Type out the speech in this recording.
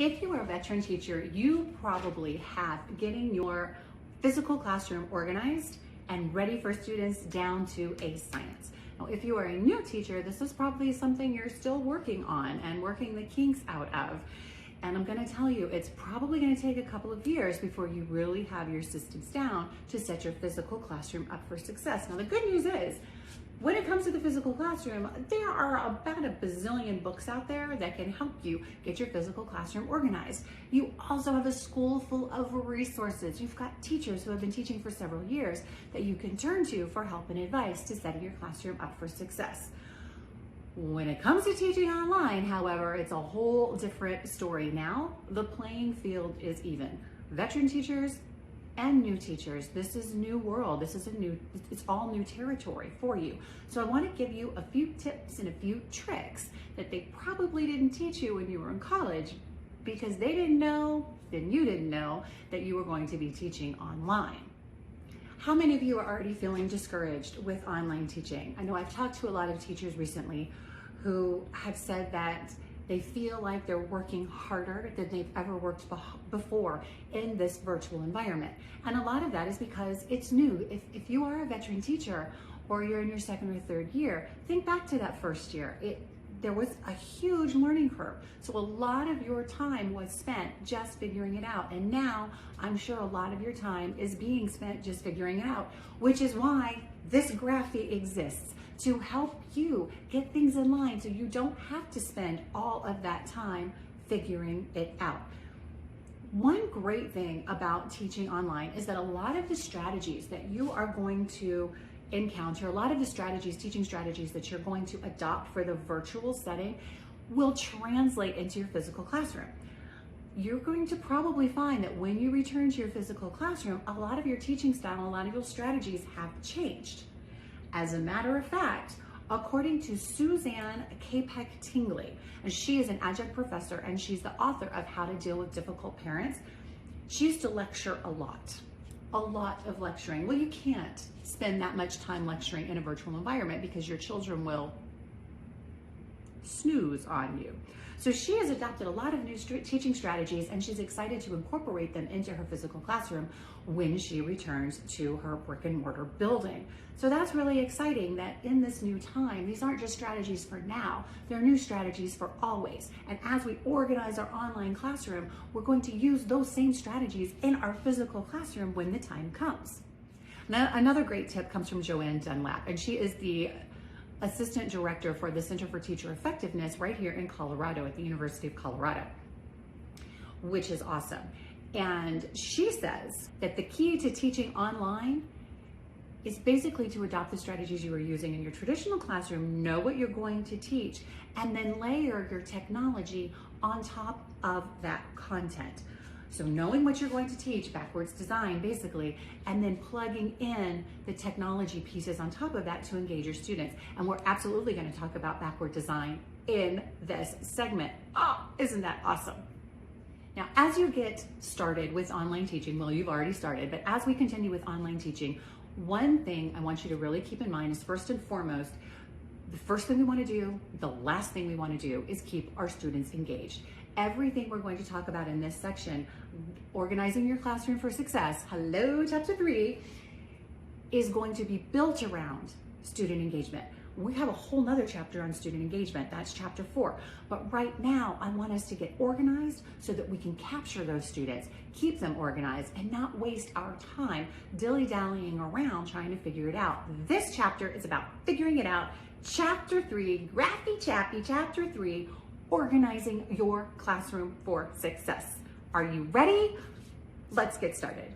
If you are a veteran teacher, you probably have getting your physical classroom organized and ready for students down to a science. Now, if you are a new teacher, this is probably something you're still working on and working the kinks out of. And I'm gonna tell you, it's probably gonna take a couple of years before you really have your systems down to set your physical classroom up for success. Now, the good news is, when it comes to the physical classroom, there are about a bazillion books out there that can help you get your physical classroom organized. You also have a school full of resources. You've got teachers who have been teaching for several years that you can turn to for help and advice to setting your classroom up for success. When it comes to teaching online, however, it's a whole different story. Now, the playing field is even. Veteran teachers and new teachers, this is new world. It's all new territory for you. So I want to give you a few tips and a few tricks that they probably didn't teach you when you were in college, because they didn't know, then you didn't know that you were going to be teaching online. How many of you are already feeling discouraged with online teaching? I know I've talked to a lot of teachers recently who have said that they feel like they're working harder than they've ever worked before in this virtual environment. And a lot of that is because it's new. If you are a veteran teacher or you're in your second or third year, think back to that first year. There was a huge learning curve. So a lot of your time was spent just figuring it out. And now I'm sure a lot of your time is being spent just figuring it out, which is why this graphic exists, to help you get things in line so you don't have to spend all of that time figuring it out. One great thing about teaching online is that a lot of the strategies that you are going to encounter, a lot of the teaching strategies that you're going to adopt for the virtual setting will translate into your physical classroom. You're going to probably find that when you return to your physical classroom, a lot of your teaching style, a lot of your strategies have changed. As a matter of fact, according to Suzanne Capek Tingley, and she is an adjunct professor and she's the author of How to Deal with Difficult Parents, she used to lecture a lot of lecturing. Well, you can't spend that much time lecturing in a virtual environment because your children will snooze on you. So she has adopted a lot of new teaching strategies, and she's excited to incorporate them into her physical classroom when she returns to her brick and mortar building. So that's really exciting that in this new time, these aren't just strategies for now, they're new strategies for always. And as we organize our online classroom, we're going to use those same strategies in our physical classroom when the time comes. Now, another great tip comes from Joanne Dunlap, and she is the Assistant Director for the Center for Teacher Effectiveness right here in Colorado at the University of Colorado, which is awesome. And she says that the key to teaching online is basically to adopt the strategies you are using in your traditional classroom, know what you're going to teach, and then layer your technology on top of that content. So knowing what you're going to teach, backwards design basically, and then plugging in the technology pieces on top of that to engage your students. And we're absolutely going to talk about backward design in this segment. Oh, isn't that awesome? Now, as you get started with online teaching, well, you've already started, but as we continue with online teaching, one thing I want you to really keep in mind is, first and foremost, the first thing we want to do, the last thing we want to do, is keep our students engaged. Everything we're going to talk about in this section, organizing your classroom for success, hello, chapter 3, is going to be built around student engagement. We have a whole nother chapter on student engagement, that's chapter 4. But right now, I want us to get organized so that we can capture those students, keep them organized, and not waste our time dilly-dallying around trying to figure it out. This chapter is about figuring it out. Chapter 3, graphy chappy, chapter 3, organizing your classroom for success. Are you ready? Let's get started.